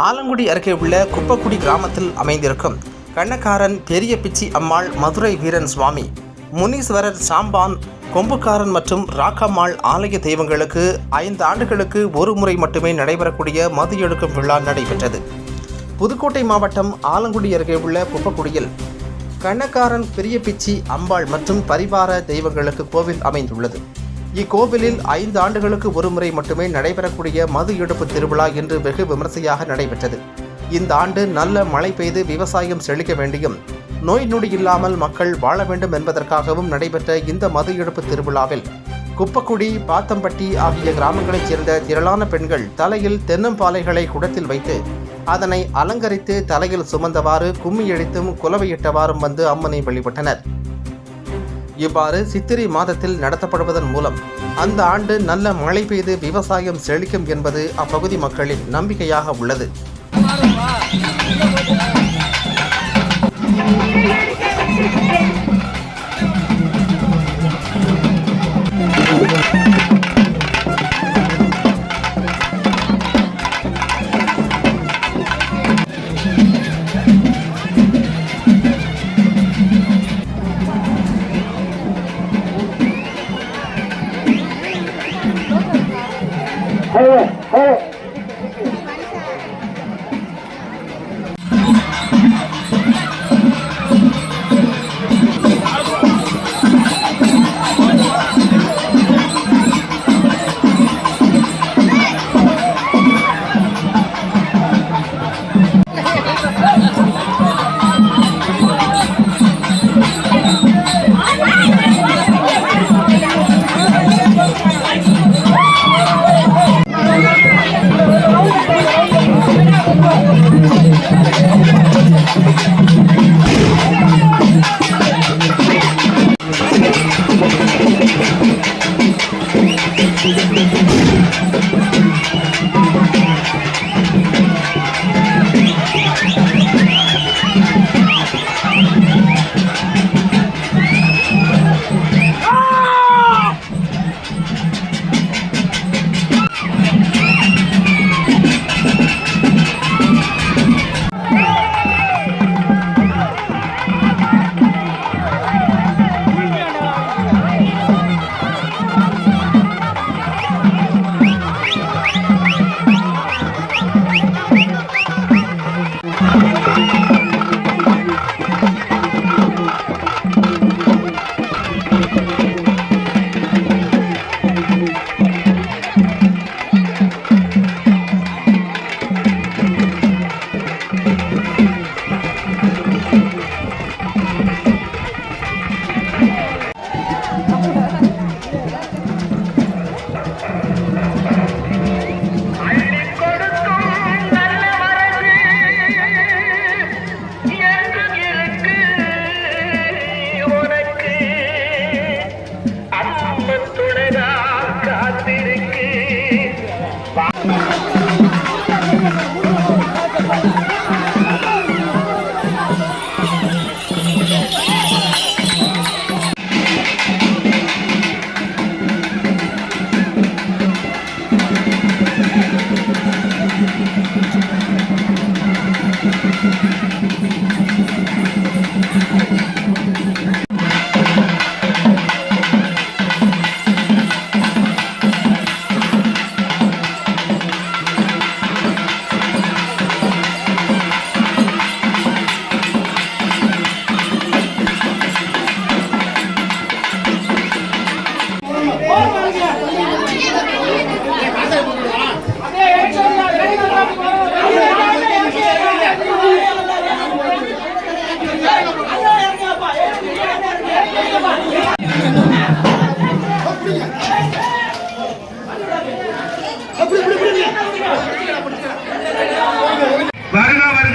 ஆலங்குடி அருகே உள்ள குப்பக்குடி கிராமத்தில் அமைந்திருக்கும் கண்ணக்காரன் பெரிய பிச்சி அம்மாள், மதுரை வீரன் சுவாமி, முனீஸ்வரர் சாம்பான், கொம்புக்காரன் மற்றும் ராக்கம்மாள் ஆலய தெய்வங்களுக்கு 5 ஆண்டுகளுக்கு ஒரு முறை மட்டுமே நடைபெறக்கூடிய மது எடுக்கும் விழா நடைபெற்றது. புதுக்கோட்டை மாவட்டம் ஆலங்குடி அருகே உள்ள குப்பக்குடியில் கண்ணக்காரன் பெரிய பிச்சி அம்பாள் மற்றும் பரிவார தெய்வங்களுக்கு கோவில் அமைந்துள்ளது. இக்கோவிலில் 5 ஆண்டுகளுக்கு ஒரு முறை மட்டுமே நடைபெறக்கூடிய மது எடுப்பு திருவிழா இன்று வெகு விமர்சையாக நடைபெற்றது. இந்த ஆண்டு நல்ல மழை பெய்து விவசாயம் செழிக்க வேண்டியும் நோய் நொடி இல்லாமல் மக்கள் வாழ வேண்டும் என்பதற்காகவும் நடைபெற்ற இந்த மது எடுப்பு திருவிழாவில் குப்பக்குடி, பாத்தம்பட்டி ஆகிய கிராமங்களைச் சேர்ந்த திரளான பெண்கள் தலையில் தென்னம்பாலைகளை குடத்தில் வைத்து அதனை அலங்கரித்து தலையில் சுமந்தவாறு கும்மியடித்தும் குலவையிட்டவாறும் வந்து அம்மனை வழிபட்டனர். இவ்வாறு சித்திரை மாதத்தில் நடத்தப்படுவதன் மூலம் அந்த ஆண்டு நல்ல மழை பெய்து விவசாயம் செழிக்கும் என்பது அப்பகுதி மக்களின் நம்பிக்கையாக உள்ளது. வருக வருக